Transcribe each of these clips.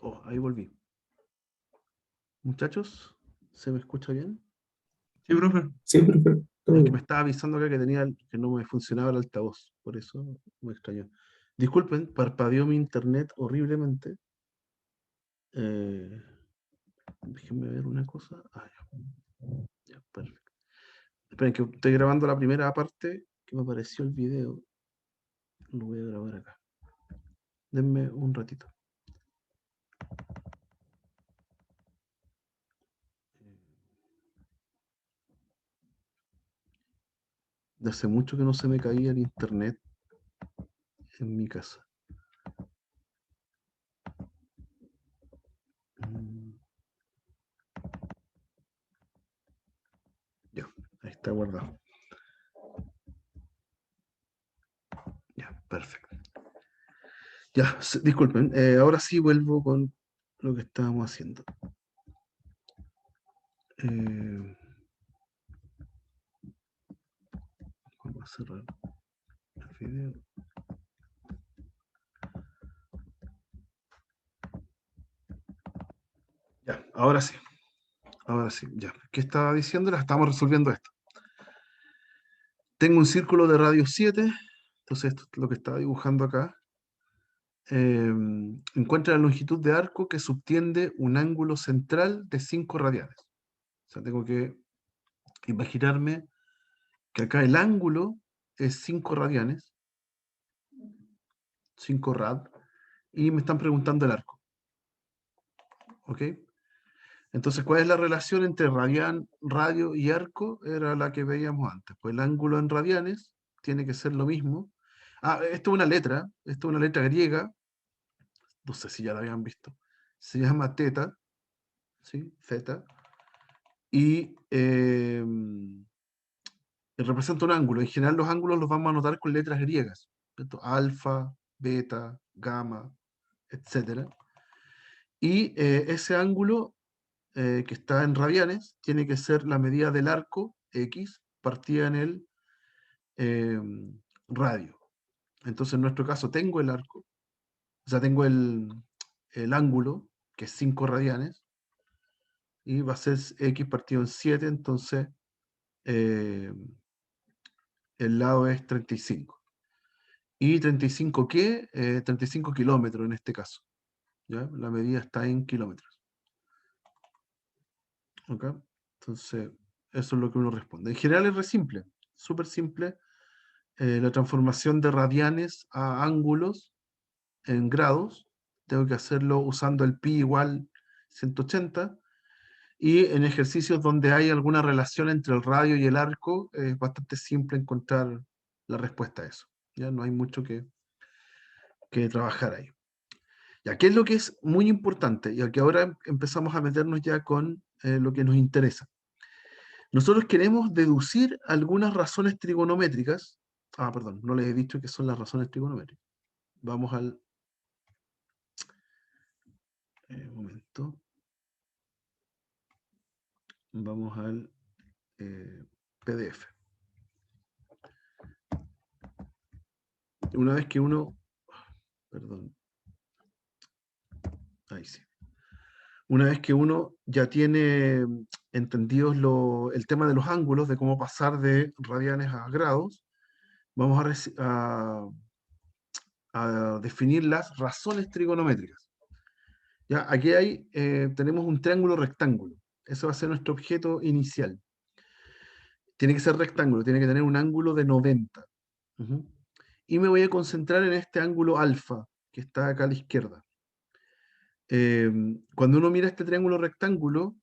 Oh, ahí volví. Muchachos, ¿se me escucha bien? Sí, profe. Sí, perfecto. Es que me estaba avisando acá que que no me funcionaba el altavoz, por eso me extrañó. Disculpen, parpadeó mi internet horriblemente. Déjenme ver una cosa. Ya, perfecto. Esperen, que estoy grabando la primera parte que me apareció el video. Lo voy a grabar acá. Denme un ratito. De hace mucho que no se me caía el internet en mi casa. Ya, ahí está guardado. Ya, perfecto. Ya, disculpen, ahora sí vuelvo con lo que estábamos haciendo. Vamos a cerrar el video. Ya, ahora sí. Ahora sí, ya. ¿Qué estaba diciendo? La estamos resolviendo esto. Tengo un círculo de radio 7, entonces esto es lo que estaba dibujando acá. Encuentra la longitud de arco que subtiende un ángulo central de 5 radianes. O sea, tengo que imaginarme que acá el ángulo es 5 radianes, 5 rad, y me están preguntando el arco. ¿Ok? Entonces, ¿cuál es la relación entre radio y arco? Era la que veíamos antes. Pues el ángulo en radianes tiene que ser lo mismo. Esto es una letra, esto es una letra griega, no sé si ya la habían visto. Se llama teta, ¿sí? Zeta, y representa un ángulo. En general los ángulos los vamos a anotar con letras griegas, ¿cierto? Alfa, beta, gamma, etc. Y ese ángulo que está en radianes tiene que ser la medida del arco X partida en el eh, radio. Entonces en nuestro caso tengo el arco, o sea, tengo el ángulo, que es 5 radianes, y va a ser X partido en 7, entonces eh, el lado es 35. ¿Y 35 qué? 35 kilómetros en este caso. ¿Ya? La medida está en kilómetros. ¿Ok? Entonces, eso es lo que uno responde. En general es re simple, súper simple. La transformación de radianes a ángulos en grados, tengo que hacerlo usando el pi igual 180, y en ejercicios donde hay alguna relación entre el radio y el arco, es bastante simple encontrar la respuesta a eso. Ya no hay mucho que trabajar ahí. Ya, ¿qué es lo que es muy importante? Y aquí ahora empezamos a meternos ya con lo que nos interesa. Nosotros queremos deducir algunas razones trigonométricas. Perdón, no les he dicho qué son las razones trigonométricas. Vamos al... un momento. Vamos al PDF. Una vez que uno... Perdón. Ahí sí. Una vez que uno ya tiene entendidos el tema de los ángulos, de cómo pasar de radianes a grados, vamos a definir las razones trigonométricas. ¿Ya? Aquí tenemos un triángulo rectángulo. Ese va a ser nuestro objeto inicial. Tiene que ser rectángulo, tiene que tener un ángulo de 90. Y me voy a concentrar en este ángulo alfa, que está acá a la izquierda. Cuando uno mira este triángulo rectángulo,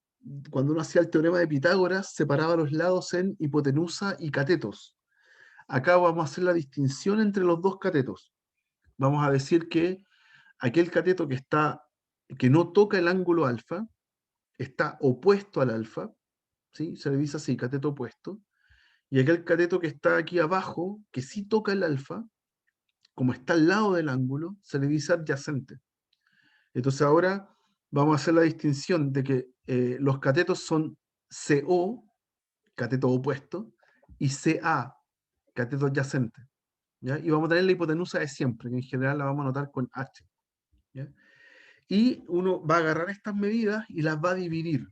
cuando uno hacía el teorema de Pitágoras, separaba los lados en hipotenusa y catetos. Acá vamos a hacer la distinción entre los dos catetos. Vamos a decir que aquel cateto que no toca el ángulo alfa, está opuesto al alfa, ¿sí? Se revisa así, cateto opuesto. Y aquel cateto que está aquí abajo, que sí toca el alfa, como está al lado del ángulo, se le dice adyacente. Entonces ahora vamos a hacer la distinción de que los catetos son CO, cateto opuesto, y CA, cateto adyacente. ¿Ya? Y vamos a tener la hipotenusa de siempre, que en general la vamos a anotar con H. ¿Ya? Y uno va a agarrar estas medidas y las va a dividir,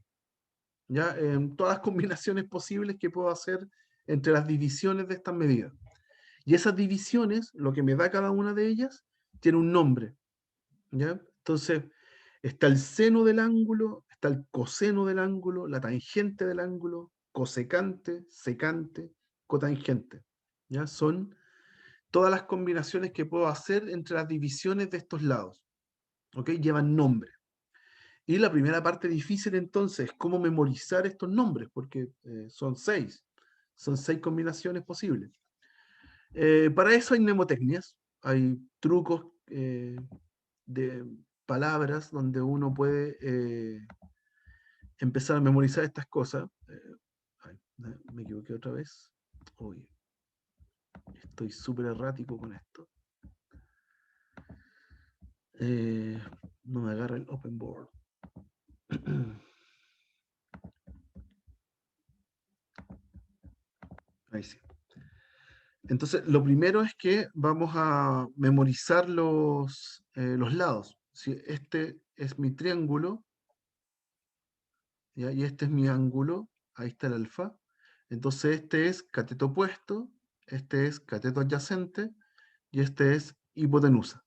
¿ya? En todas las combinaciones posibles que puedo hacer entre las divisiones de estas medidas. Y esas divisiones, lo que me da cada una de ellas, tiene un nombre, ¿ya? Entonces, está el seno del ángulo, está el coseno del ángulo, la tangente del ángulo, cosecante, secante, cotangente. ¿Ya? Son todas las combinaciones que puedo hacer entre las divisiones de estos lados. ¿Ok? Llevan nombre. Y la primera parte difícil entonces es cómo memorizar estos nombres, porque son 6. Son 6 combinaciones posibles. Para eso hay mnemotecnias, hay trucos de palabras donde uno puede empezar a memorizar estas cosas. Ay, me equivoqué otra vez. Uy, estoy súper errático con esto. No me agarra el open board. Ahí sí. Entonces, lo primero es que vamos a memorizar los lados. Si este es mi triángulo, ¿ya? Y este es mi ángulo, ahí está el alfa. Entonces, este es cateto opuesto, este es cateto adyacente y este es hipotenusa.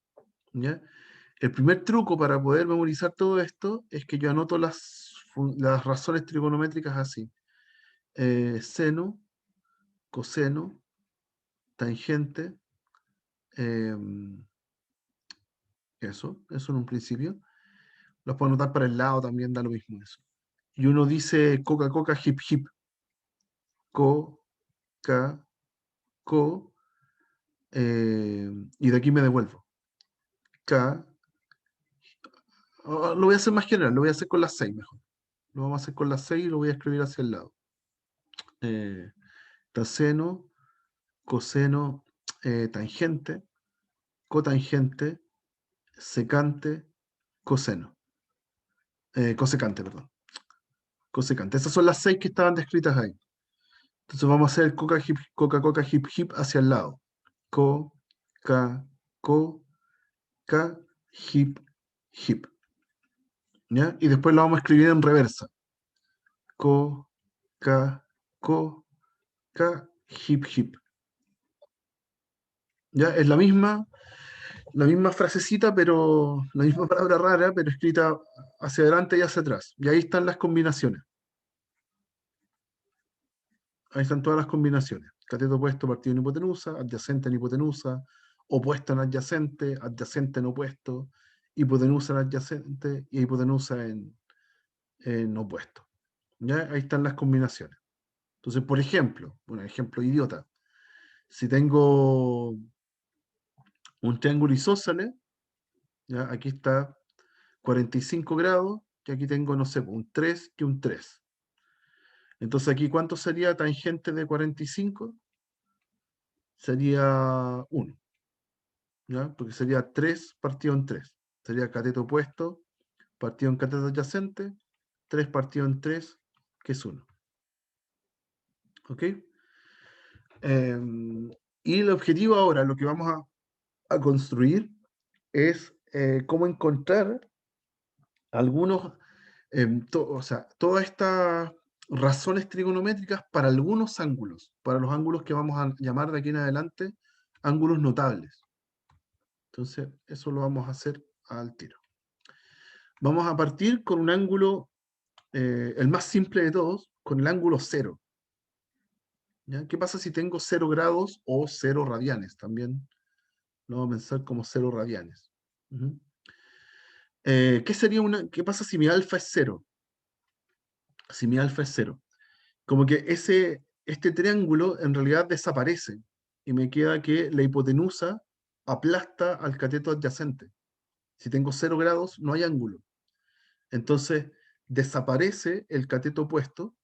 ¿Ya? El primer truco para poder memorizar todo esto es que yo anoto las razones trigonométricas así. Seno, coseno, tangente, eso en un principio. Los puedo anotar para el lado, también da lo mismo eso. Y uno dice coca, coca, hip, hip. Co, ca, co. Y de aquí me devuelvo. Ca. Lo voy a hacer más general, lo voy a hacer con las 6 mejor. Lo vamos a hacer con las 6 y lo voy a escribir hacia el lado. Seno, coseno, tangente, cotangente, secante, coseno. Cosecante, perdón. Cosecante. Esas son las 6 que estaban descritas ahí. Entonces vamos a hacer el coca, hip, coca, coca, hip, hip hacia el lado. Co, ca, co, ca, hip, hip. ¿Ya? Y después lo vamos a escribir en reversa. Co, ca, co, ca, hip, hip. ¿Ya? Es la misma frasecita, pero la misma palabra rara, pero escrita hacia adelante y hacia atrás. Y ahí están las combinaciones. Ahí están todas las combinaciones. Cateto opuesto, partido en hipotenusa, adyacente en hipotenusa, opuesto en adyacente, adyacente en opuesto, hipotenusa en adyacente y hipotenusa en opuesto. ¿Ya? Ahí están las combinaciones. Entonces, por ejemplo, un ejemplo idiota. Si tengo un triángulo isósceles, ¿ya? Aquí está 45 grados, y aquí tengo, no sé, un 3 y un 3. Entonces aquí, ¿cuánto sería tangente de 45? Sería 1, ¿ya? Porque sería 3 partido en 3. Sería cateto opuesto, partido en cateto adyacente, 3 partido en 3, que es 1. ¿Ok? Y el objetivo ahora, lo que vamos a construir, es cómo encontrar algunos, o sea, todas estas razones trigonométricas para algunos ángulos, para los ángulos que vamos a llamar de aquí en adelante ángulos notables. Entonces, eso lo vamos a hacer al tiro. Vamos a partir con un ángulo, el más simple de todos, con el ángulo 0. ¿Ya? ¿Qué pasa si tengo 0 grados o 0 radianes? También lo vamos a pensar como 0 radianes. ¿Qué pasa si mi alfa es 0? Si mi alfa es 0. Como que este triángulo en realidad desaparece y me queda que la hipotenusa aplasta al cateto adyacente. Si tengo 0 grados, no hay ángulo. Entonces, desaparece el cateto opuesto,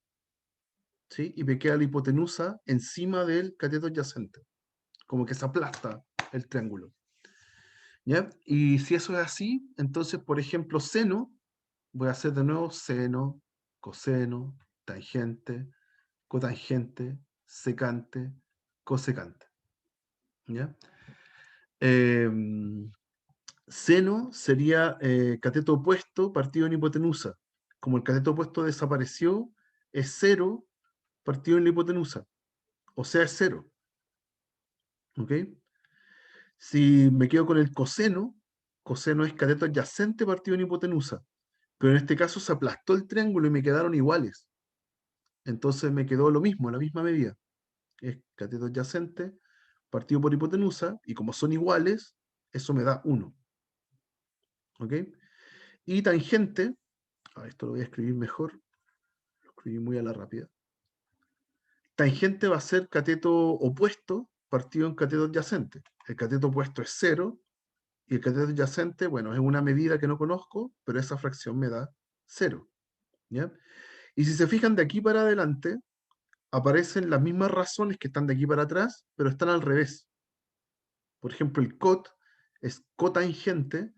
¿sí? Y me queda la hipotenusa encima del cateto adyacente. Como que se aplasta el triángulo. ¿Ya? Y si eso es así, entonces, por ejemplo, seno, voy a hacer de nuevo seno, coseno, tangente, cotangente, secante, cosecante. ¿Ya? Seno sería cateto opuesto partido en hipotenusa. Como el cateto opuesto desapareció, es 0 partido en la hipotenusa. O sea, es 0. ¿Ok? Si me quedo con el coseno, coseno es cateto adyacente partido en hipotenusa. Pero en este caso se aplastó el triángulo y me quedaron iguales. Entonces me quedó lo mismo, la misma medida. Es cateto adyacente partido por hipotenusa, y como son iguales, eso me da 1. ¿Ok? Y tangente, esto lo voy a escribir mejor, lo escribí muy a la rápida. Tangente va a ser cateto opuesto partido en cateto adyacente. El cateto opuesto es 0 y el cateto adyacente, bueno, es una medida que no conozco, pero esa fracción me da 0. ¿Ya? Y si se fijan de aquí para adelante, aparecen las mismas razones que están de aquí para atrás, pero están al revés. Por ejemplo, el cot es cotangente,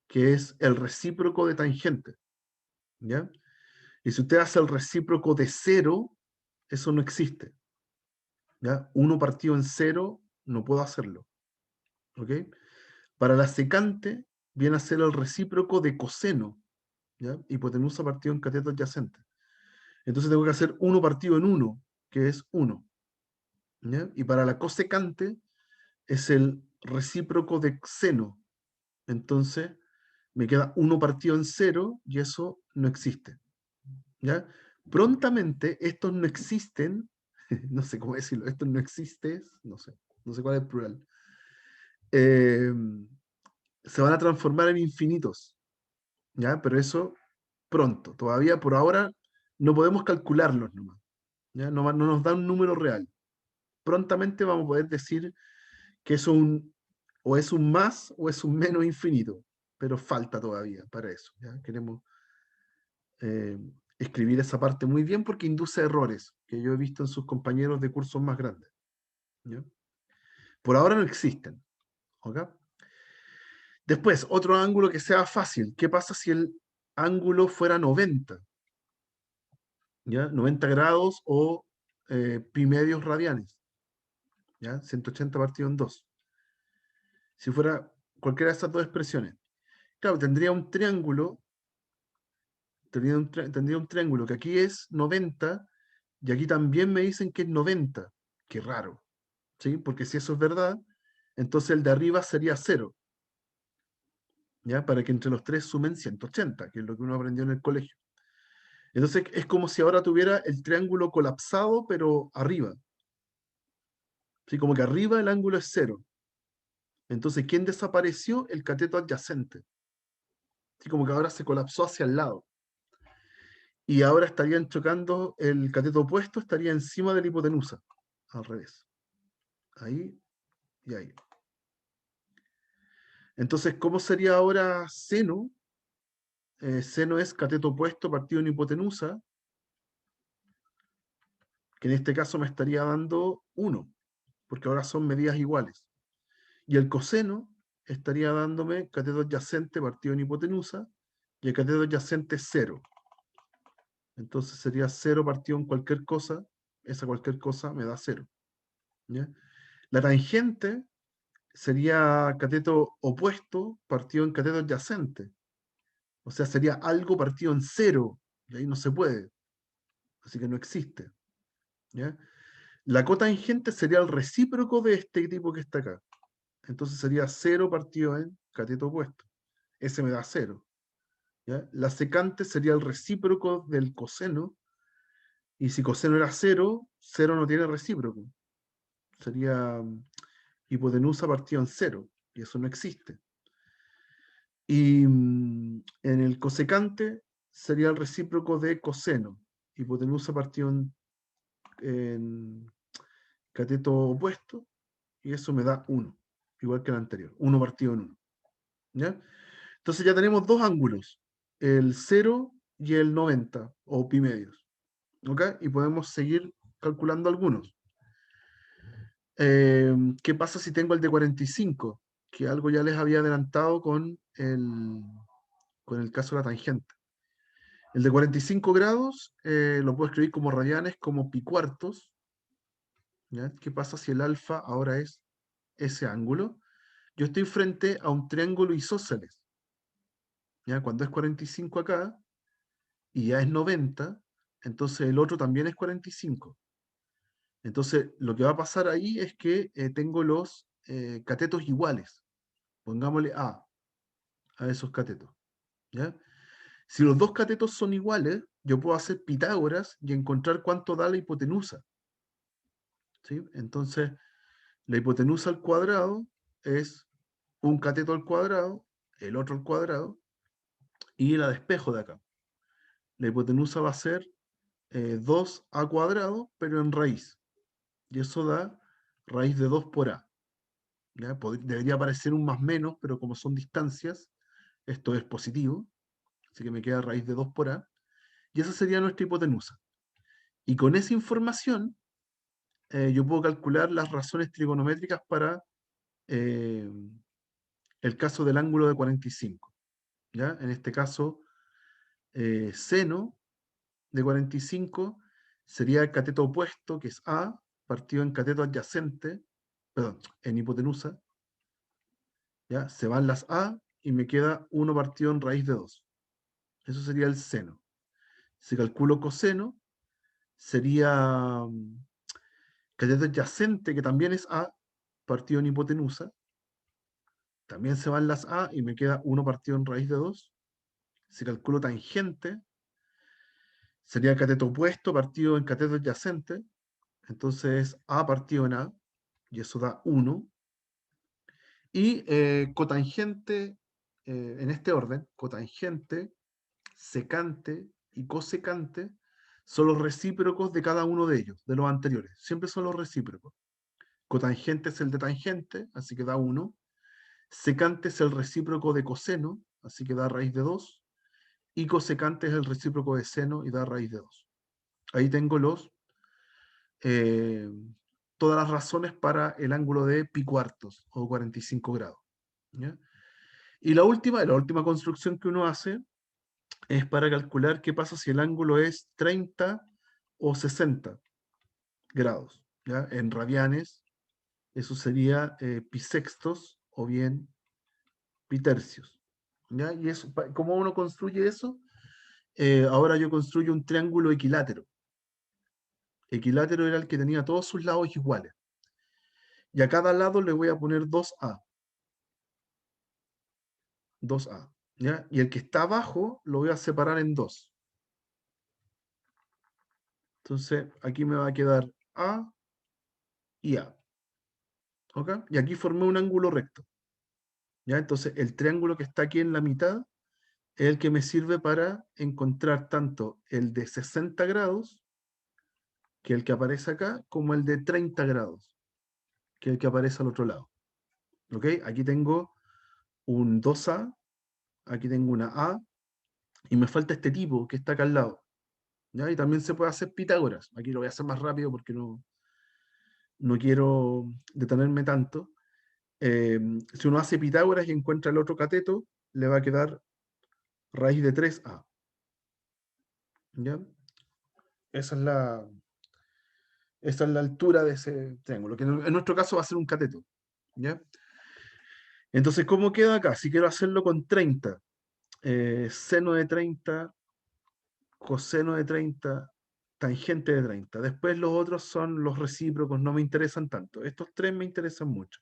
que es el recíproco de tangente. ¿Ya? Y si usted hace el recíproco de 0, eso no existe. ¿Ya? 1 partido en 0, no puedo hacerlo. ¿Ok? Para la secante, viene a ser el recíproco de coseno. ¿Ya? Hipotenusa partido en cateto adyacente. Entonces tengo que hacer 1 partido en 1, que es 1. ¿Ya? Y para la cosecante, es el recíproco de seno. Entonces, me queda 1 partido en 0 y eso no existe. ¿Ya? Prontamente, estos no existen, no sé cómo decirlo, estos no existen, no sé cuál es el plural, eh, se van a transformar en infinitos. ¿Ya? Pero eso pronto. Todavía por ahora no podemos calcularlos nomás. ¿Ya? No nos da un número real. Prontamente vamos a poder decir que o es un más o es un menos infinito, pero falta todavía para eso. ¿Ya? Queremos eh, escribir esa parte muy bien porque induce errores que yo he visto en sus compañeros de cursos más grandes. ¿Ya? Por ahora no existen. ¿Ok? Después, otro ángulo que sea fácil. ¿Qué pasa si el ángulo fuera 90? ¿Ya? 90 grados o pi medios radianes. ¿Ya? 180 partido en 2. Si fuera cualquiera de estas dos expresiones. Claro, tendría un triángulo que aquí es 90 y aquí también me dicen que es 90. Qué raro, ¿sí? Porque si eso es verdad, entonces el de arriba sería 0, ¿ya? Para que entre los tres sumen 180, que es lo que uno aprendió en el colegio. Entonces es como si ahora tuviera el triángulo colapsado, pero arriba. ¿Sí? Como que arriba el ángulo es 0. Entonces, ¿quién desapareció? El cateto adyacente. ¿Sí? Como que ahora se colapsó hacia el lado. Y ahora estarían chocando, el cateto opuesto estaría encima de la hipotenusa. Al revés. Ahí y ahí. Entonces, ¿cómo sería ahora seno? Seno es cateto opuesto partido en hipotenusa, que en este caso me estaría dando 1, porque ahora son medidas iguales. Y el coseno estaría dándome cateto adyacente partido en hipotenusa, y el cateto adyacente 0. Entonces sería 0 partido en cualquier cosa, esa cualquier cosa me da 0. ¿Ya? La tangente sería cateto opuesto partido en cateto adyacente. O sea, sería algo partido en 0, y ahí no se puede. Así que no existe. ¿Ya? La cotangente sería el recíproco de este tipo que está acá. Entonces sería 0 partido en cateto opuesto. Ese me da 0. ¿Ya? La secante sería el recíproco del coseno. Y si coseno era 0, 0 no tiene recíproco. Sería hipotenusa partido en 0. Y eso no existe. Y en el cosecante sería el recíproco de coseno. Hipotenusa partido en cateto opuesto. Y eso me da 1. Igual que el anterior. 1 partido en 1. ¿Ya? Entonces ya tenemos dos ángulos. El 0 y el 90. O pi medios. ¿Ok? Y podemos seguir calculando algunos. ¿Qué pasa si tengo el de 45? Que algo ya les había adelantado con el caso de la tangente. El de 45 grados lo puedo escribir como radianes, como pi cuartos. ¿Ya? ¿Qué pasa si el alfa ahora es ese ángulo? yo estoy frente a un triángulo isósceles. ¿Ya? Cuando es 45 acá y ya es 90, entonces el otro también es 45. Entonces, lo que va a pasar ahí es que tengo los catetos iguales. Pongámosle a esos catetos. ¿Ya? Si los dos catetos son iguales, yo puedo hacer Pitágoras y encontrar cuánto da la hipotenusa. ¿Sí? Entonces, la hipotenusa al cuadrado es un cateto al cuadrado, el otro al cuadrado, y la despejo de acá. La hipotenusa va a ser 2a cuadrado, pero en raíz. Y eso da raíz de 2 por a. ¿Ya? Debería aparecer un más menos, pero como son distancias, esto es positivo. Así que me queda raíz de 2 por a. Y esa sería nuestra hipotenusa. Y con esa información, yo puedo calcular las razones trigonométricas para eh, el caso del ángulo de 45. ¿Ya? En este caso, seno de 45 sería el cateto opuesto, que es A, partido en cateto adyacente, perdón, en hipotenusa. ¿Ya? Se van las A y me queda 1 partido en raíz de 2. Eso sería el seno. Si calculo coseno, sería cateto adyacente, que también es A, partido en hipotenusa. También se van las A y me queda 1 partido en raíz de 2. Si calculo tangente, sería cateto opuesto partido en cateto adyacente. Entonces A partido en A, y eso da 1. Y cotangente, en este orden, cotangente, secante y cosecante son los recíprocos de cada uno de ellos, de los anteriores. Siempre son los recíprocos. Cotangente es el de tangente, así que da 1. Secante es el recíproco de coseno, así que da raíz de 2. Y cosecante es el recíproco de seno y da raíz de 2. Ahí tengo eh, todas las razones para el ángulo de pi cuartos o 45 grados. ¿Ya? Y la última construcción que uno hace es para calcular qué pasa si el ángulo es 30 o 60 grados. ¿Ya? En radianes, eso sería pi sextos o bien pi tercios. ¿Ya? Y eso, ¿cómo uno construye eso? Ahora yo construyo un triángulo equilátero. Equilátero era el que tenía todos sus lados iguales. Y a cada lado le voy a poner 2a. 2a. ¿Ya? Y el que está abajo lo voy a separar en 2. Entonces aquí me va a quedar a y a. ¿Ok? Y aquí formé un ángulo recto. ¿Ya? Entonces el triángulo que está aquí en la mitad es el que me sirve para encontrar tanto el de 60 grados, que es el que aparece acá, como el de 30 grados, que es el que aparece al otro lado. ¿Ok? Aquí tengo un 2a, aquí tengo una a, y me falta este tipo que está acá al lado. ¿Ya? Y también se puede hacer Pitágoras. Aquí lo voy a hacer más rápido porque no quiero detenerme tanto. Si uno hace Pitágoras y encuentra el otro cateto, le va a quedar raíz de 3a. ¿Ya? Esa es la, esa es la altura de ese triángulo, que en nuestro caso va a ser un cateto. ¿Ya? Entonces, ¿cómo queda acá? Si quiero hacerlo con 30, seno de 30, coseno de 30, tangente de 30. Después los otros son los recíprocos, no me interesan tanto. Estos tres me interesan mucho.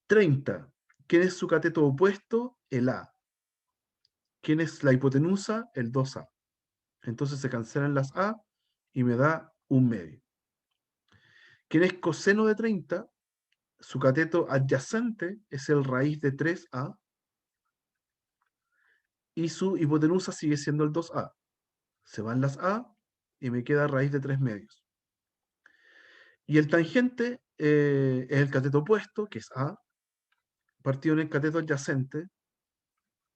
30. ¿Quién es su cateto opuesto? El A. ¿Quién es la hipotenusa? El 2A. Entonces se cancelan las A y me da un medio. ¿Quién es coseno de 30? Su cateto adyacente es el raíz de 3A y su hipotenusa sigue siendo el 2A. Se van las A y me queda raíz de 3 medios. Y el tangente es el cateto opuesto, que es A, partido en el cateto adyacente,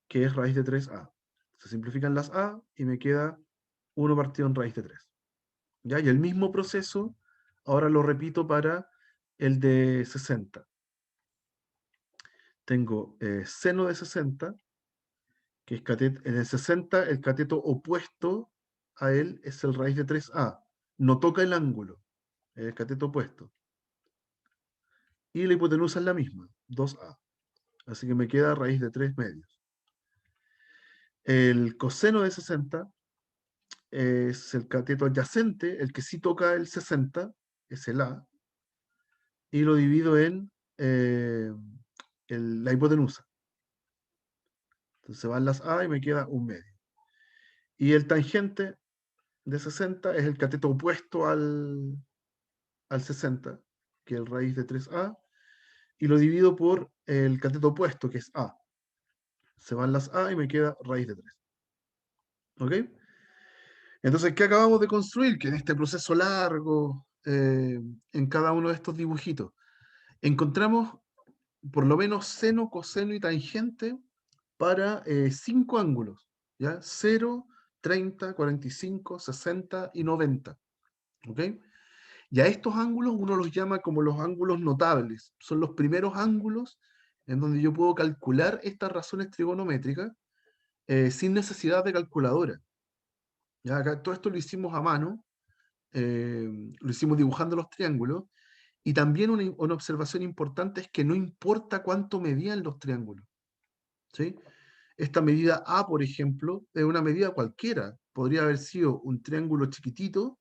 que es raíz de 3A. Se simplifican las A y me queda 1 partido en raíz de 3. ¿Ya? Y el mismo proceso ahora lo repito para el de 60. Tengo seno de 60, que es en el 60 el cateto opuesto a él es el raíz de 3A. No toca el ángulo, es el cateto opuesto. y la hipotenusa es la misma, 2a. Así que me queda raíz de 3 medios. El coseno de 60 es el cateto adyacente, el que sí toca el 60, es el a, y lo divido en la hipotenusa. Entonces van las a y me queda un medio. Y el tangente de 60 es el cateto opuesto al 60, que es el raíz de 3a, y lo divido por el cateto opuesto, que es a. Se van las a y me queda raíz de 3. ¿Ok? Entonces, ¿qué acabamos de construir? Que en este proceso largo, en cada uno de estos dibujitos, encontramos por lo menos seno, coseno y tangente para 5 ángulos, ¿ya? 0, 30, 45, 60 y 90. ¿Ok? Y a estos ángulos uno los llama como los ángulos notables. Son los primeros ángulos en donde yo puedo calcular estas razones trigonométricas sin necesidad de calculadora. ¿Ya? Acá todo esto lo hicimos a mano, lo hicimos dibujando los triángulos. Y también una observación importante es que no importa cuánto medían los triángulos. ¿Sí? Esta medida A, por ejemplo, es una medida cualquiera. Podría haber sido un triángulo chiquitito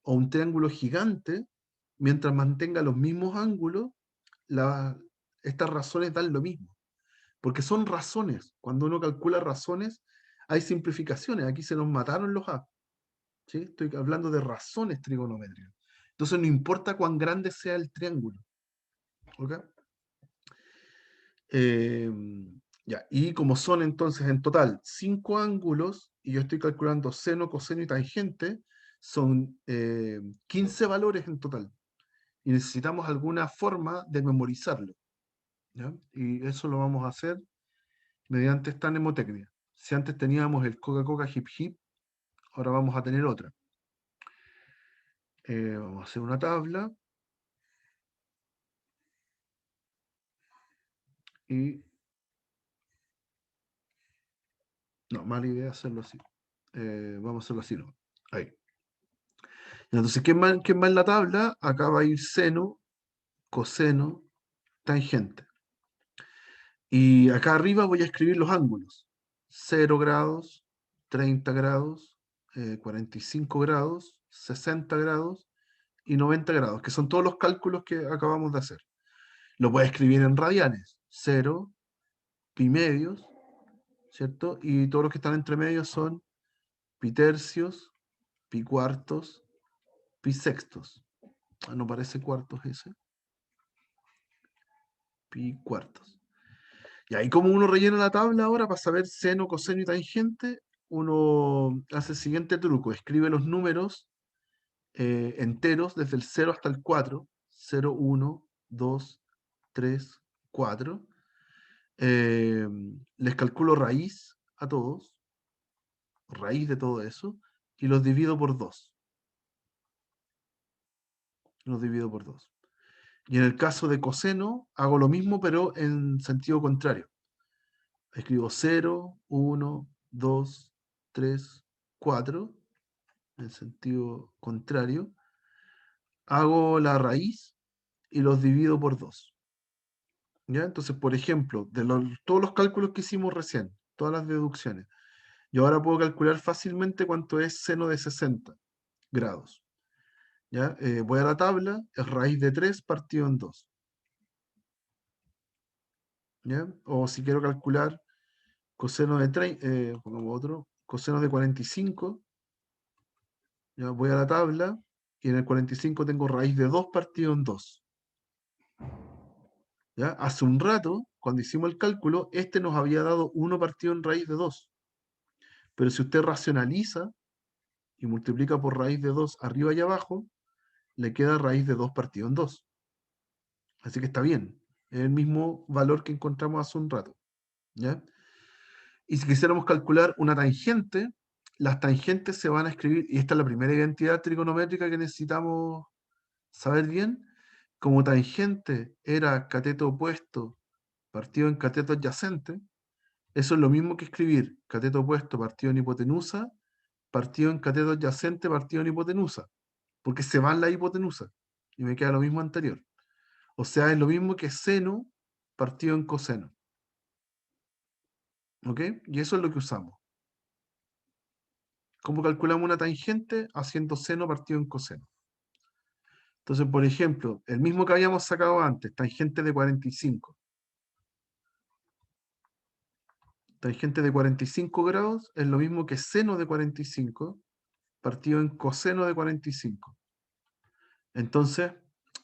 o un triángulo gigante. Mientras mantenga los mismos ángulos, la- estas razones dan lo mismo. Porque son razones. Cuando uno calcula razones, hay simplificaciones. Aquí se nos mataron los A. ¿Sí? Estoy hablando de razones trigonométricas. Entonces no importa cuán grande sea el triángulo. ¿Ok? Eh, ya, y como son entonces en total 5 ángulos, y yo estoy calculando seno, coseno y tangente, son 15 valores en total. Y necesitamos alguna forma de memorizarlo. ¿Ya? Y eso lo vamos a hacer mediante esta mnemotecnia. Si antes teníamos el Coca-Cola Hip Hip, ahora vamos a tener otra. Vamos a hacer una tabla y... No, mala idea hacerlo así. Vamos a hacerlo así, ¿no? Ahí. Entonces, ¿qué más en la tabla? Acá va a ir seno, coseno, tangente. Y acá arriba voy a escribir los ángulos. 0 grados, 30 grados, 45 grados, 60 grados y 90 grados, que son todos los cálculos que acabamos de hacer. Lo voy a escribir en radianes. 0, pi medios, ¿cierto? Y todos los que están entre medios son pi tercios, pi cuartos, pi sextos. Ah, no parece cuartos ese. Pi cuartos. Y ahí como uno rellena la tabla ahora para saber seno, coseno y tangente, uno hace el siguiente truco, escribe los números enteros desde el 0 hasta el 4, 0, 1, 2, 3, 4. Les calculo raíz a todos, raíz de todo eso, y los divido por 2. Los divido por 2. Y en el caso de coseno, hago lo mismo, pero en sentido contrario. Escribo 0, 1, 2, 3, 4, en sentido contrario. Hago la raíz y los divido por 2. ¿Ya? Entonces, por ejemplo, todos los cálculos que hicimos recién, todas las deducciones, yo ahora puedo calcular fácilmente cuánto es seno de 60 grados. ¿Ya? Voy a la tabla, es raíz de 3 partido en 2. ¿Ya? O si quiero calcular coseno de 30, pongamos otro, coseno de 45, ya voy a la tabla y en el 45 tengo raíz de 2 partido en 2. ¿Ya? Hace un rato, cuando hicimos el cálculo, este nos había dado 1 partido en raíz de 2. Pero si usted racionaliza y multiplica por raíz de 2 arriba y abajo, le queda raíz de 2 partido en 2. Así que está bien. Es el mismo valor que encontramos hace un rato. ¿Ya? Y si quisiéramos calcular una tangente, las tangentes se van a escribir, y esta es la primera identidad trigonométrica que necesitamos saber bien. Como tangente era cateto opuesto partido en cateto adyacente, eso es lo mismo que escribir cateto opuesto partido en hipotenusa, partido en cateto adyacente partido en hipotenusa, porque se va en la hipotenusa y me queda lo mismo anterior. O sea, es lo mismo que seno partido en coseno. ¿Ok? Y eso es lo que usamos. ¿Cómo calculamos una tangente? Haciendo seno partido en coseno. Entonces, por ejemplo, el mismo que habíamos sacado antes, tangente de 45. Tangente de 45 grados es lo mismo que seno de 45 partido en coseno de 45. Entonces,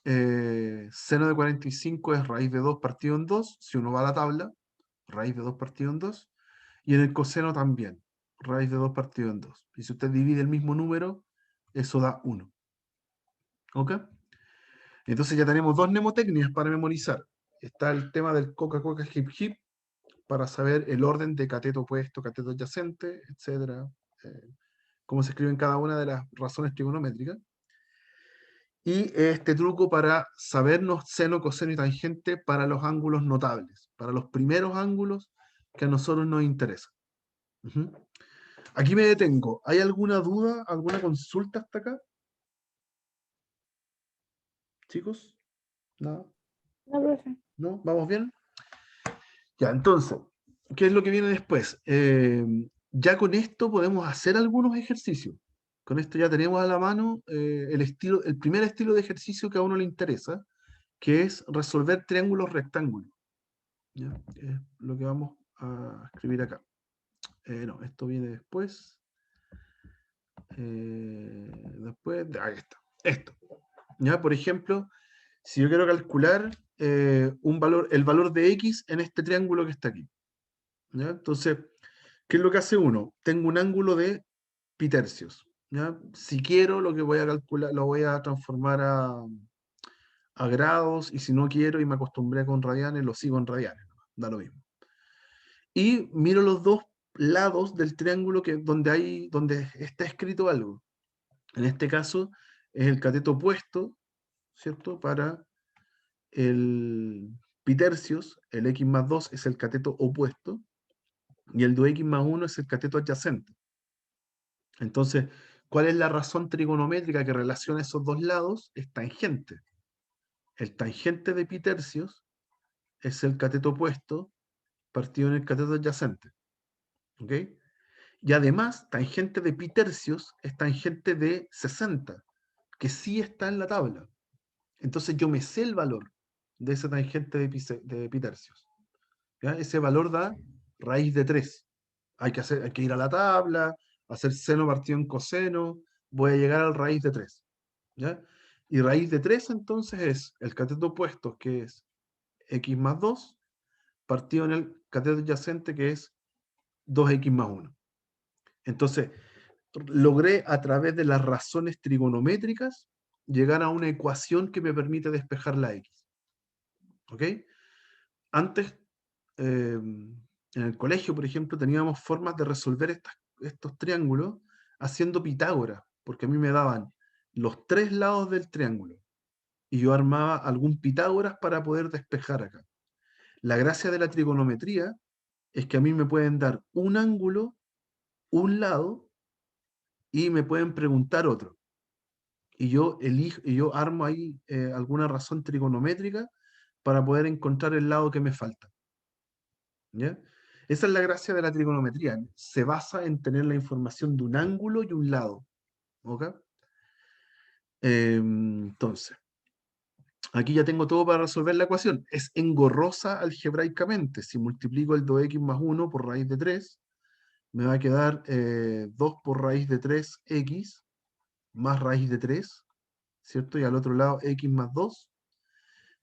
seno de 45 es raíz de 2 partido en 2, si uno va a la tabla, raíz de 2 partido en 2, y en el coseno también, raíz de 2 partido en 2. Y si usted divide el mismo número, eso da 1. ¿Ok? Entonces ya tenemos dos mnemotecnias para memorizar. Está el tema del coca-coca hip-hip, para saber el orden de cateto opuesto, cateto adyacente, etc. Cómo se escriben cada una de las razones trigonométricas. Y este truco para sabernos seno, coseno y tangente para los ángulos notables, para los primeros ángulos que a nosotros nos interesan. Ujú. Aquí me detengo. ¿Hay alguna duda, alguna consulta hasta acá? Chicos, ¿nada? No, profe. ¿No? ¿Vamos bien? Ya, entonces, ¿qué es lo que viene después? Ya con esto podemos hacer algunos ejercicios. Con esto ya tenemos a la mano el primer estilo de ejercicio que a uno le interesa, que es resolver triángulos rectángulos. ¿Ya? Es lo que vamos a escribir acá. No, esto viene después. Ahí está. Esto. ¿Ya? Por ejemplo, si yo quiero calcular el valor de x en este triángulo que está aquí. ¿Ya? Entonces, ¿qué es lo que hace uno? Tengo un ángulo de pi tercios. ¿Ya? Si quiero, lo que voy a calcular, lo voy a transformar a grados, y si no quiero y me acostumbré con radianes, lo sigo en radianes. Da lo mismo. Y miro los dos lados del triángulo donde está escrito algo. En este caso es el cateto opuesto, ¿cierto? Para el pi tercios, el x más 2 es el cateto opuesto, y el 2x más 1 es el cateto adyacente. Entonces, ¿cuál es la razón trigonométrica que relaciona esos dos lados? Es tangente. El tangente de pi tercios es el cateto opuesto partido en el cateto adyacente. ¿Ok? Y además, tangente de pi tercios es tangente de 60, que sí está en la tabla. Entonces yo me sé el valor de ese tangente de pi tercios. ¿Ya? Ese valor da raíz de 3. Hay que ir a la tabla, hacer seno partido en coseno, voy a llegar al raíz de 3. ¿Ya? Y raíz de 3 entonces es el cateto opuesto, que es x más 2, partido en el cateto adyacente, que es 2x más 1. Entonces, logré a través de las razones trigonométricas llegar a una ecuación que me permite despejar la x. ¿Ok? Antes, en el colegio, por ejemplo, teníamos formas de resolver estos triángulos haciendo Pitágoras, porque a mí me daban los tres lados del triángulo y yo armaba algún Pitágoras para poder despejar acá. La gracia de la trigonometría es que a mí me pueden dar un ángulo, un lado, y me pueden preguntar otro. Y yo armo ahí alguna razón trigonométrica para poder encontrar el lado que me falta. ¿Ya? Esa es la gracia de la trigonometría. Se basa en tener la información de un ángulo y un lado. ¿Ok? Entonces, aquí ya tengo todo para resolver la ecuación. Es engorrosa algebraicamente. Si multiplico el 2x más 1 por raíz de 3, me va a quedar 2 por raíz de 3x más raíz de 3, ¿cierto? Y al otro lado x más 2.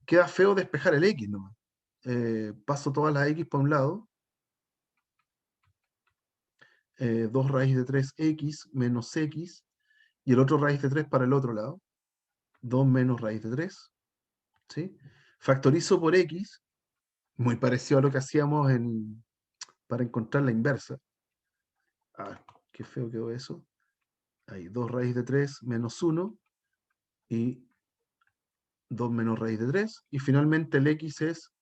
Queda feo despejar el x nomás. Paso todas las x para un lado. 2 raíz de 3x menos x, y el otro raíz de 3 para el otro lado. 2 menos raíz de 3. ¿Sí? Factorizo por x, muy parecido a lo que hacíamos para encontrar la inversa. Ah, qué feo quedó eso. Ahí, 2 raíz de 3 menos 1 y 2 menos raíz de 3. Y finalmente el x es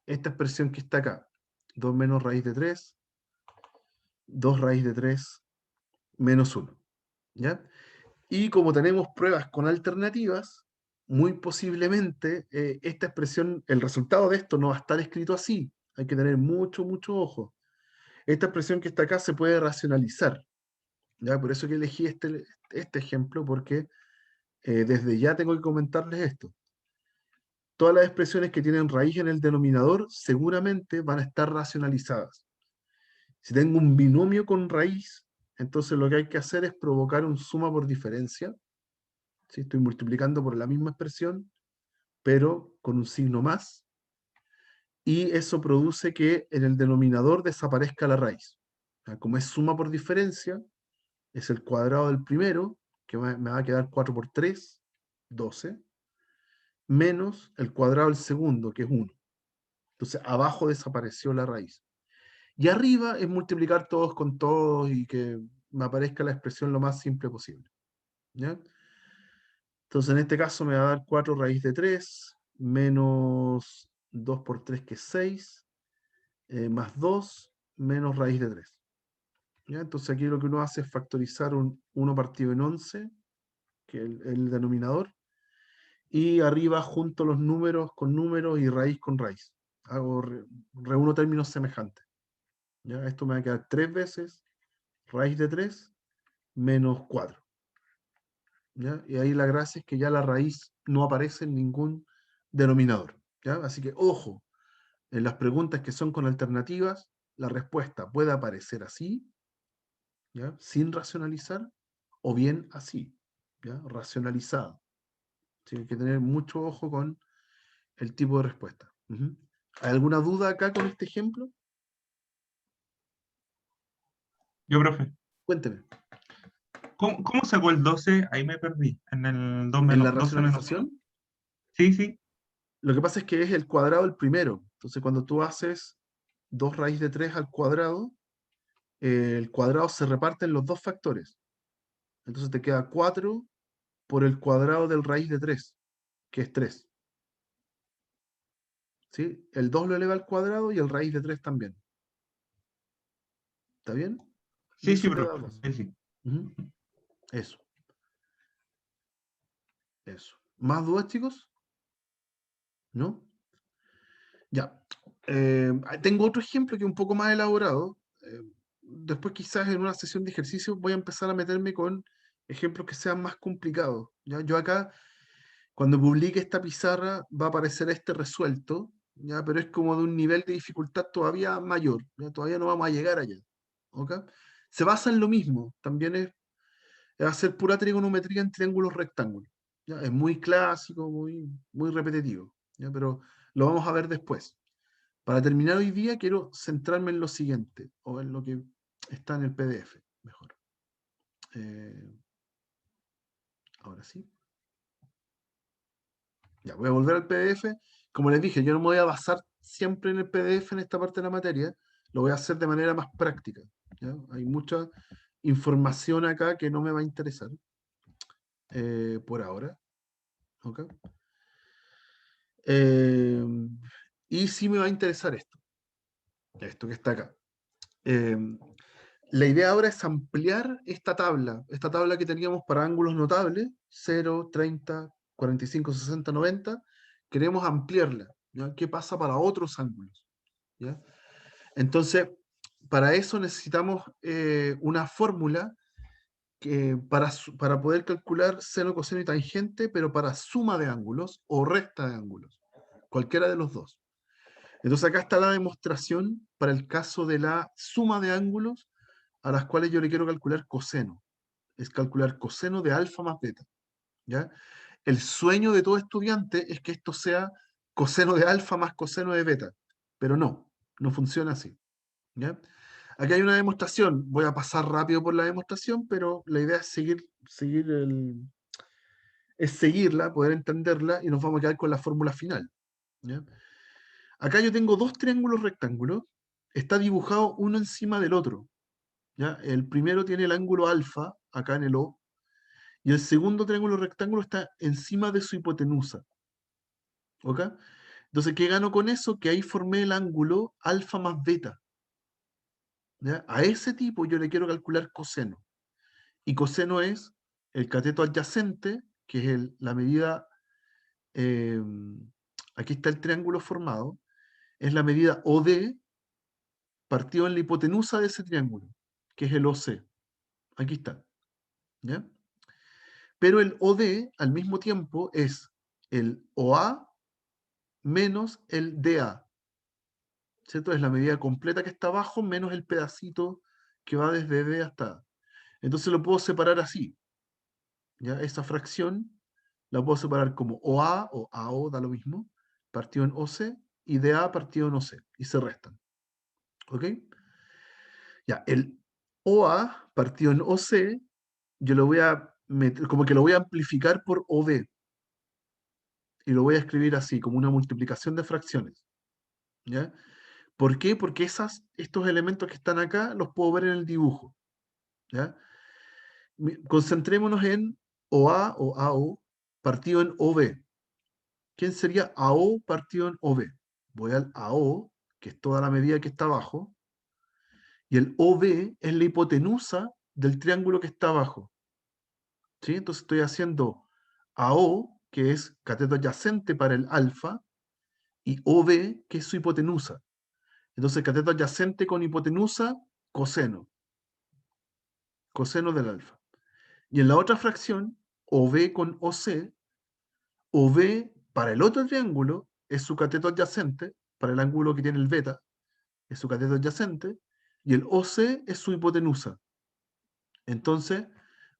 esta expresión que está acá. 2 menos raíz de 3, 2 raíz de 3 menos 1. ¿Ya? Y como tenemos pruebas con alternativas, muy posiblemente esta expresión, el resultado de esto no va a estar escrito así. Hay que tener mucho, mucho ojo. Esta expresión que está acá se puede racionalizar. ¿Ya? Por eso que elegí este ejemplo, porque desde ya tengo que comentarles esto. Todas las expresiones que tienen raíz en el denominador seguramente van a estar racionalizadas. Si tengo un binomio con raíz, entonces lo que hay que hacer es provocar un suma por diferencia. ¿Sí? Estoy multiplicando por la misma expresión, pero con un signo más, y eso produce que en el denominador desaparezca la raíz. Como es suma por diferencia, es el cuadrado del primero, que me va a quedar 4 por 3, 12, menos el cuadrado del segundo, que es 1. Entonces abajo desapareció la raíz. Y arriba es multiplicar todos con todos y que me aparezca la expresión lo más simple posible. ¿Ya? Entonces en este caso me va a dar 4 raíz de 3, menos 2 por 3 que es 6, más 2, menos raíz de 3. ¿Ya? Entonces aquí lo que uno hace es factorizar un 1 partido en 11, que es el denominador, y arriba junto los números con números y raíz con raíz. Reúno términos semejantes. ¿Ya? Esto me va a quedar 3 veces raíz de 3 menos 4. ¿Ya? Y ahí la gracia es que ya la raíz no aparece en ningún denominador. ¿Ya? Así que ojo, en las preguntas que son con alternativas, la respuesta puede aparecer así, ¿ya? Sin racionalizar, o bien así, ¿ya? Racionalizada. ¿Sí? Hay que tener mucho ojo con el tipo de respuesta. ¿Hay alguna duda acá con este ejemplo? Yo, profe, Cuénteme. ¿cómo sacó el 12? Ahí me perdí. En el 2 En menos la 12 menos 1. racionalización, Sí, sí. lo que pasa es que es el cuadrado del primero. Entonces, cuando tú haces 2 raíz de 3 al cuadrado, el cuadrado se reparte en los dos factores. Entonces te queda 4 por el cuadrado del raíz de 3, que es 3. ¿Sí? El 2 lo eleva al cuadrado y el raíz de 3 también. ¿Está bien? Y Sí, sí, eso te profe. da 2. Sí, sí. Ujú. Eso, eso. ¿Más dudas, chicos? ¿No? Ya. Tengo otro ejemplo que es un poco más elaborado. Después quizás en una sesión de ejercicio voy a empezar a meterme con ejemplos que sean más complicados. ¿Ya? Yo acá, cuando publique esta pizarra, va a aparecer este resuelto, ¿ya? Pero es como de un nivel de dificultad todavía mayor. ¿Ya? Todavía no vamos a llegar allá. ¿Ok? Se basa en lo mismo. También es hacer pura trigonometría en triángulos rectángulos. ¿Ya? Es muy clásico, muy, muy repetitivo. ¿Ya? Pero lo vamos a ver después. Para terminar hoy día quiero centrarme en lo siguiente, o en lo que está en el PDF, mejor. Eh, ahora sí. Ya, voy a volver al PDF. Como les dije, yo no me voy a basar siempre en el PDF en esta parte de la materia, lo voy a hacer de manera más práctica. ¿Ya? Hay mucha información acá que no me va a interesar por ahora. ¿Ok? Eh, y sí me va a interesar esto que está acá. Eh, La idea ahora es ampliar esta tabla que teníamos para ángulos notables, 0, 30, 45, 60, 90, queremos ampliarla. ¿Ya? ¿Qué pasa para otros ángulos? ¿Ya? Entonces, para eso necesitamos una fórmula para poder calcular seno, coseno y tangente, pero para suma de ángulos o recta de ángulos, cualquiera de los dos. Entonces acá está la demostración para el caso de la suma de ángulos a las cuales yo le quiero calcular coseno. Es calcular coseno de alfa más beta. ¿Ya? El sueño de todo estudiante es que esto sea coseno de alfa más coseno de beta, pero no funciona así. ¿Ya? Aquí hay una demostración, voy a pasar rápido por la demostración, pero la idea es seguirla, poder entenderla y nos vamos a quedar con la fórmula final. ¿Ya? Acá yo tengo dos triángulos rectángulos, está dibujado uno encima del otro. ¿Ya? El primero tiene el ángulo alfa, acá en el O, y el segundo triángulo rectángulo está encima de su hipotenusa. ¿Ok? Entonces, ¿qué gano con eso? Que ahí formé el ángulo alfa más beta. ¿Ya? A ese tipo yo le quiero calcular coseno. Y coseno es el cateto adyacente, que es la medida aquí está el triángulo formado, es la medida OD partido en la hipotenusa de ese triángulo, que es el OC. Aquí está. ¿Ya? Pero el OD al mismo tiempo es el OA menos el DA. ¿Cierto? Es la medida completa que está abajo menos el pedacito que va desde D hasta A. Entonces lo puedo separar así. ¿Ya? Esa fracción la puedo separar como OA o AO, da lo mismo, partido en OC, y DA partido en OC, y se restan. ¿Ok? Ya, el OA partido en OC, yo lo voy a meter, como que lo voy a amplificar por OD, y lo voy a escribir así, como una multiplicación de fracciones. ¿Ya? ¿Por qué? Porque estos elementos que están acá los puedo ver en el dibujo. ¿Ya? Concentrémonos en OA o AO partido en OB. ¿Quién sería AO partido en OB? Voy al AO, que es toda la medida que está abajo, y el OB es la hipotenusa del triángulo que está abajo. ¿Sí? Entonces estoy haciendo AO, que es cateto adyacente para el alfa, y OB, que es su hipotenusa. Entonces cateto adyacente con hipotenusa, coseno. Coseno del alfa. Y en la otra fracción, OB con OC, OB para el otro triángulo es su cateto adyacente, para el ángulo que tiene el beta, es su cateto adyacente, y el OC es su hipotenusa. Entonces,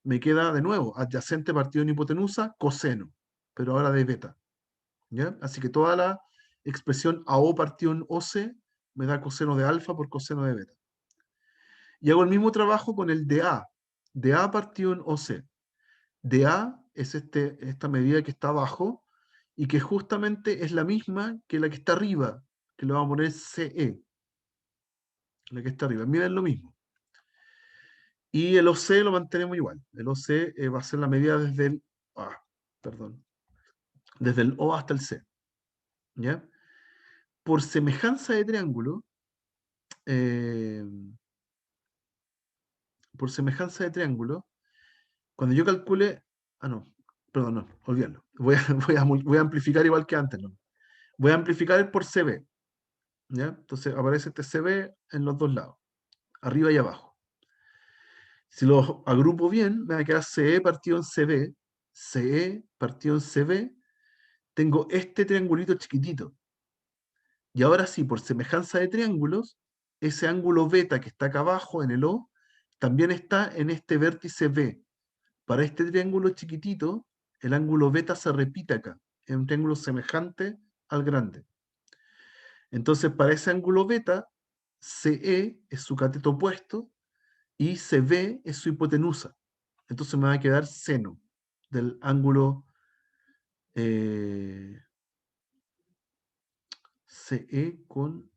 me queda de nuevo adyacente partido en hipotenusa, coseno, pero ahora de beta. ¿Ya? Así que toda la expresión AO partido en OC me da coseno de alfa por coseno de beta. Y hago el mismo trabajo con el DA. DA partido en OC. DA es esta medida que está abajo y que justamente es la misma que la que está arriba, que le vamos a poner CE. La que está arriba. Miren lo mismo. Y el OC lo mantenemos igual. El OC va a ser la medida desde el perdón, desde el O hasta el C. ¿Ya? Por semejanza de triángulo, eh, por semejanza de triángulo, cuando yo calcule, no, perdón, no, olvídalo. Voy a amplificar igual que antes, ¿no? Voy a amplificar por CB. ¿Ya? Entonces aparece este CB en los dos lados, arriba y abajo. Si lo agrupo bien, me va a quedar CE partido en CB, CE partido en CB, tengo este triangulito chiquitito. Y ahora sí, por semejanza de triángulos, ese ángulo beta que está acá abajo en el O, también está en este vértice B. Para este triángulo chiquitito, el ángulo beta se repite acá, es un triángulo semejante al grande. Entonces, para ese ángulo beta, CE es su cateto opuesto y CB es su hipotenusa. Entonces me va a quedar seno del ángulo CE con...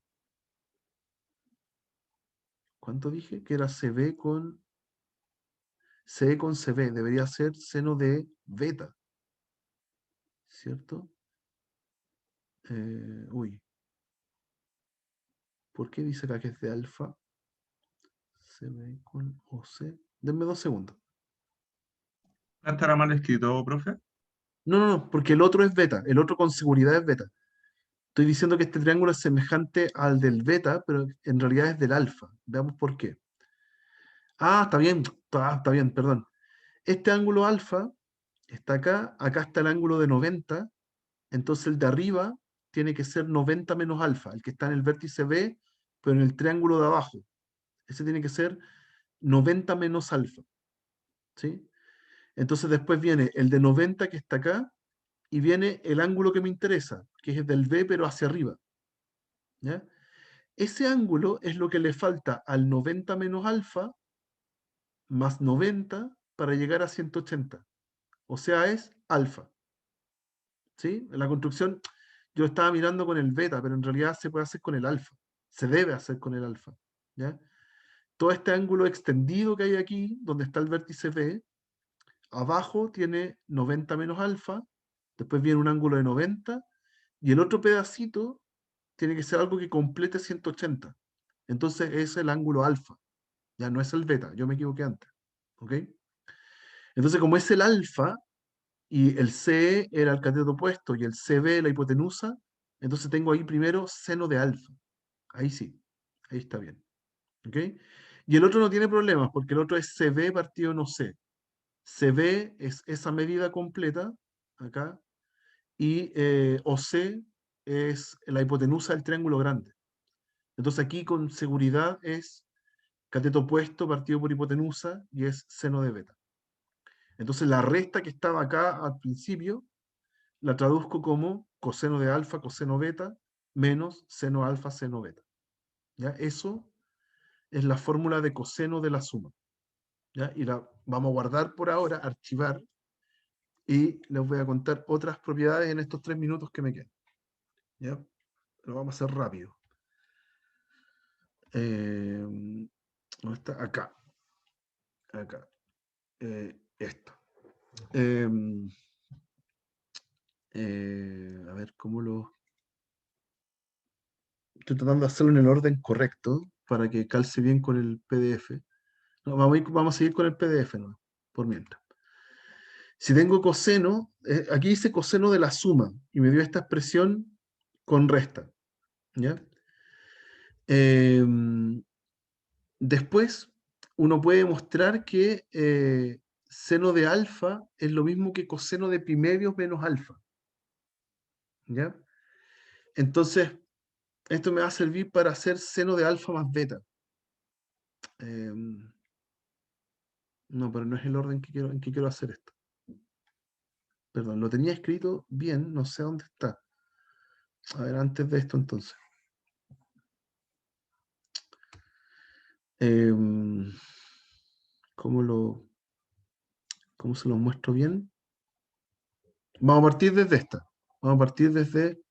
¿Cuánto dije? Que era CB con... CE con CB. Debería ser seno de beta. ¿Cierto? Uy. ¿Por qué dice acá que es de alfa? CB con OC. Denme 2 segundos. ¿No estará mal escrito, profe? No, no, no, porque el otro es beta. El otro con seguridad es beta. Estoy diciendo que este triángulo es semejante al del beta, pero en realidad es del alfa. Veamos por qué. Está bien, está bien, perdón. Este ángulo alfa está acá está el ángulo de 90, entonces el de arriba tiene que ser 90 menos alfa, el que está en el vértice B, pero en el triángulo de abajo. Ese tiene que ser 90 menos alfa, ¿sí? Entonces después viene el de 90 que está acá, y viene el ángulo que me interesa, que es del B, pero hacia arriba, ¿ya? Ese ángulo es lo que le falta al 90 menos alfa más 90 para llegar a 180. O sea, es alfa. ¿Sí? La construcción yo estaba mirando con el beta, pero en realidad se puede hacer con el alfa. Se debe hacer con el alfa. ¿Ya? Todo este ángulo extendido que hay aquí, donde está el vértice B, abajo tiene 90 menos alfa, después viene un ángulo de 90, y el otro pedacito tiene que ser algo que complete 180. Entonces es el ángulo alfa. Ya no es el beta, yo me equivoqué antes. ¿Ok? Entonces, como es el alfa, y el CE era el cateto opuesto y el CB la hipotenusa, entonces tengo ahí primero seno de alfa. Ahí sí, ahí está bien. ¿Ok? Y el otro no tiene problemas, porque el otro es CB partido no C. CB es esa medida completa, acá, y OC es la hipotenusa del triángulo grande. Entonces aquí con seguridad es cateto opuesto partido por hipotenusa y es seno de beta. Entonces la resta que estaba acá al principio la traduzco como coseno de alfa, coseno beta, menos seno alfa, seno beta. ¿Ya? Eso es la fórmula de coseno de la suma. ¿Ya? Y la vamos a guardar por ahora, archivar, y les voy a contar otras propiedades en estos 3 minutos que me quedan. ¿Ya? Lo vamos a hacer rápido. ¿Dónde está? Acá. Acá. Esto. A ver cómo lo... Estoy tratando de hacerlo en el orden correcto para que calce bien con el PDF. No, vamos a seguir con el PDF, ¿no? Por mientras. Si tengo coseno, aquí dice coseno de la suma y me dio esta expresión con resta. ¿Ya? Después, uno puede mostrar que seno de alfa es lo mismo que coseno de pi medios menos alfa. ¿Ya? Entonces, esto me va a servir para hacer seno de alfa más beta. No, pero no es el orden en que quiero hacer esto. Perdón, lo tenía escrito bien, no sé dónde está. A ver, antes de esto entonces. Em, ¿Cómo cómo se lo muestro bien? Vamos a partir desde esta. Vamos a partir desde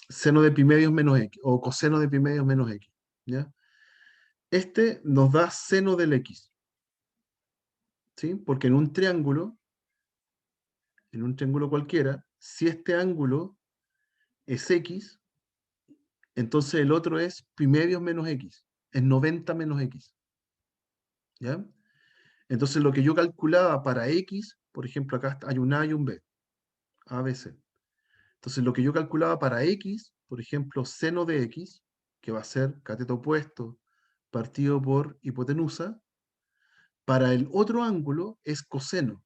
seno de pi medios menos x o coseno de pi medios menos x. ¿Ya? Este nos da seno del x. ¿Sí? Porque en un triángulo cualquiera, si este ángulo es x, entonces el otro es pi medios menos x. Es 90 menos x. ¿Ya? Entonces lo que yo calculaba para x, por ejemplo, acá hay un A y un B, A, B, C. Entonces lo que yo calculaba para x, por ejemplo, seno de x, que va a ser cateto opuesto partido por hipotenusa, para el otro ángulo es coseno.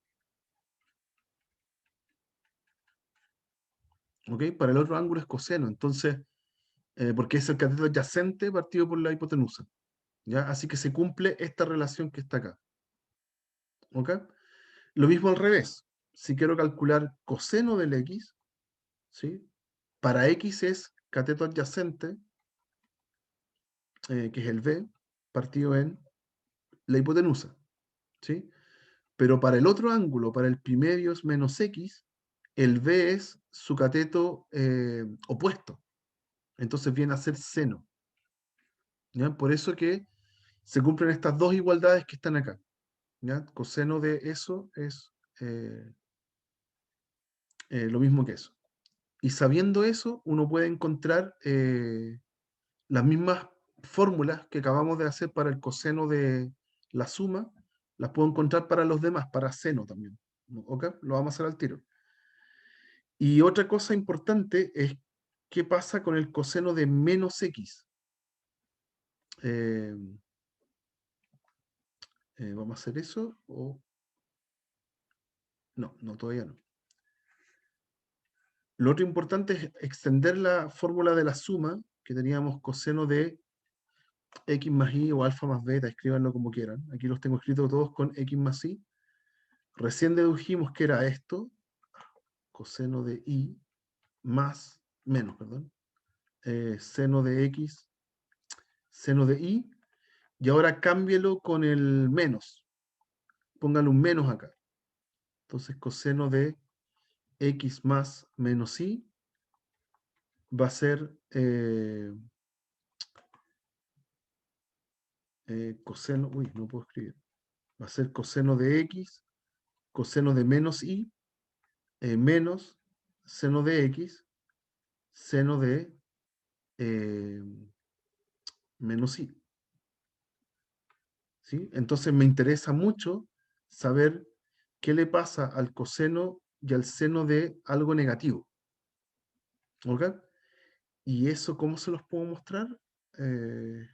¿Ok? Para el otro ángulo es coseno. Entonces, porque es el cateto adyacente partido por la hipotenusa. ¿Ya? Así que se cumple esta relación que está acá. ¿Ok? Lo mismo al revés. Si quiero calcular coseno del x, ¿sí? Para x es cateto adyacente, que es el b, partido en la hipotenusa. ¿Sí? Pero para el otro ángulo, para el pi medios menos x, el b es su cateto opuesto. Entonces viene a ser seno. ¿Ya? Por eso que se cumplen estas dos igualdades que están acá. ¿Ya? Coseno de eso es eh, lo mismo que eso. Y sabiendo eso, uno puede encontrar las mismas fórmulas que acabamos de hacer para el coseno de la suma, las puedo encontrar para los demás, para seno también. ¿Ok? Lo vamos a hacer al tiro. Y otra cosa importante es qué pasa con el coseno de menos x. Eh, ¿Vamos a hacer eso? O... No, no, todavía no. Lo otro importante es extender la fórmula de la suma, que teníamos coseno de x más y o alfa más beta, escríbanlo como quieran. Aquí los tengo escritos todos con x más y. Recién dedujimos que era esto, coseno de y más, menos, perdón, seno de x, seno de y, y ahora cámbielo con el menos. Póngale un menos acá. Entonces coseno de x más menos y va a ser coseno, uy, no puedo escribir, va a ser coseno de x, coseno de menos y, menos seno de x, seno de eh, menos y. ¿Sí? Entonces me interesa mucho saber qué le pasa al coseno y al seno de algo negativo. ¿Ok? ¿Y eso cómo se los puedo mostrar? ¿Qué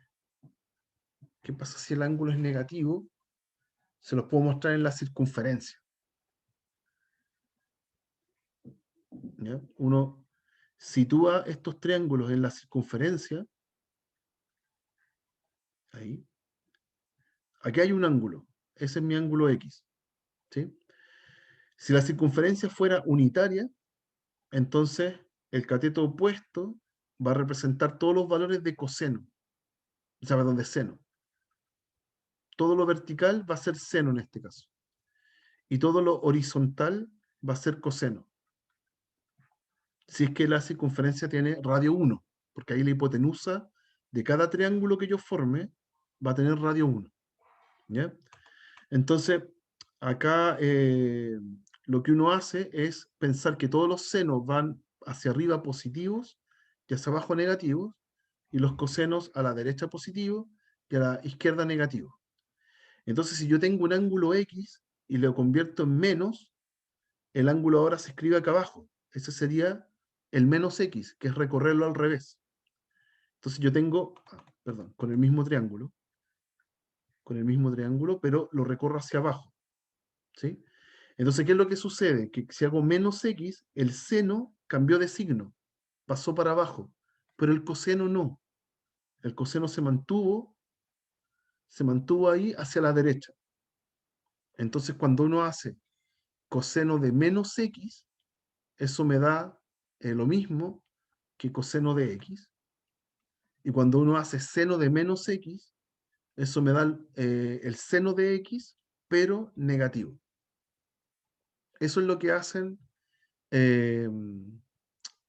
pasa si el ángulo es negativo? Se los puedo mostrar en la circunferencia. ¿Ya? Uno sitúa estos triángulos en la circunferencia. Ahí. Aquí hay un ángulo. Ese es mi ángulo X. ¿Sí? Si la circunferencia fuera unitaria, entonces el cateto opuesto va a representar todos los valores de coseno. O sea, perdón, de seno. Todo lo vertical va a ser seno en este caso. Y todo lo horizontal va a ser coseno. Si es que la circunferencia tiene radio 1, porque ahí la hipotenusa de cada triángulo que yo forme va a tener radio 1. ¿Ya? Entonces, acá lo que uno hace es pensar que todos los senos van hacia arriba positivos y hacia abajo negativos, y los cosenos a la derecha positivos y a la izquierda negativos. Entonces, si yo tengo un ángulo X y lo convierto en menos, el ángulo ahora se escribe acá abajo. Ese sería el menos X, que es recorrerlo al revés. Entonces yo tengo, perdón, con el mismo triángulo, pero lo recorro hacia abajo. ¿Sí? Entonces, ¿qué es lo que sucede? Que si hago menos X, el seno cambió de signo, pasó para abajo, pero el coseno no. El coseno se mantuvo ahí hacia la derecha. Entonces, cuando uno hace coseno de menos X, eso me da lo mismo que coseno de X. Y cuando uno hace seno de menos X, eso me da el seno de X, pero negativo. Eso es lo que hacen eh,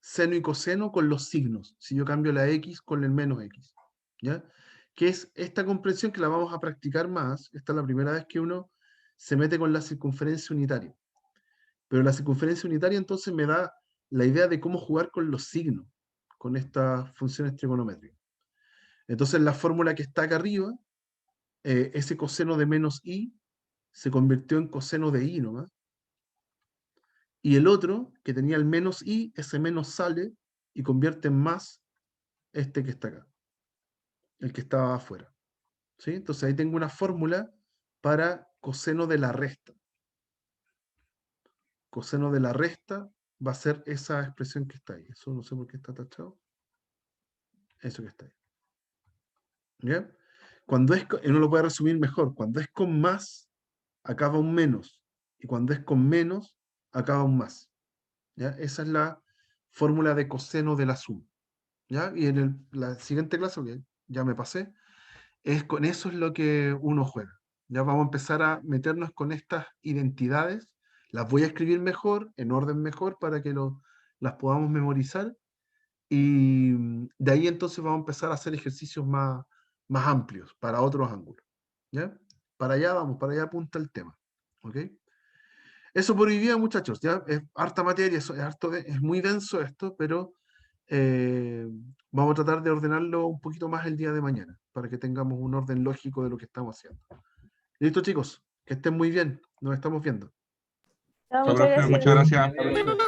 seno y coseno con los signos, si yo cambio la X con el menos X. ¿Ya? Que es esta comprensión que la vamos a practicar más. Esta es la primera vez que uno se mete con la circunferencia unitaria. Pero la circunferencia unitaria entonces me da la idea de cómo jugar con los signos, con estas funciones trigonométricas. Entonces la fórmula que está acá arriba, ese coseno de menos i se convirtió en coseno de i nomás. Y el otro, que tenía el menos i, ese menos sale y convierte en más este que está acá, el que estaba afuera. ¿Sí? Entonces ahí tengo una fórmula para coseno de la resta. Coseno de la resta va a ser esa expresión que está ahí. Eso no sé por qué está tachado. Eso que está ahí. ¿Ya? Cuando es, uno lo puede resumir mejor. Cuando es con más, acaba un menos. Y cuando es con menos, acaba un más. ¿Ya? Esa es la fórmula de coseno de la suma. ¿Ya? Y en la siguiente clase, que ya me pasé, con eso es lo que uno juega. Ya vamos a empezar a meternos con estas identidades. Las voy a escribir mejor, en orden mejor, para que las podamos memorizar. Y de ahí entonces vamos a empezar a hacer ejercicios más amplios para otros ángulos. ¿Ya? Para allá vamos, para allá apunta el tema. ¿Ok? Eso por hoy día, muchachos. Ya es harta materia, es muy denso esto, pero vamos a tratar de ordenarlo un poquito más el día de mañana, para que tengamos un orden lógico de lo que estamos haciendo. Listo, chicos, que estén muy bien, nos estamos viendo. Chao, Chao, muchas profe, gracias. muchas gracias. Chao, profe.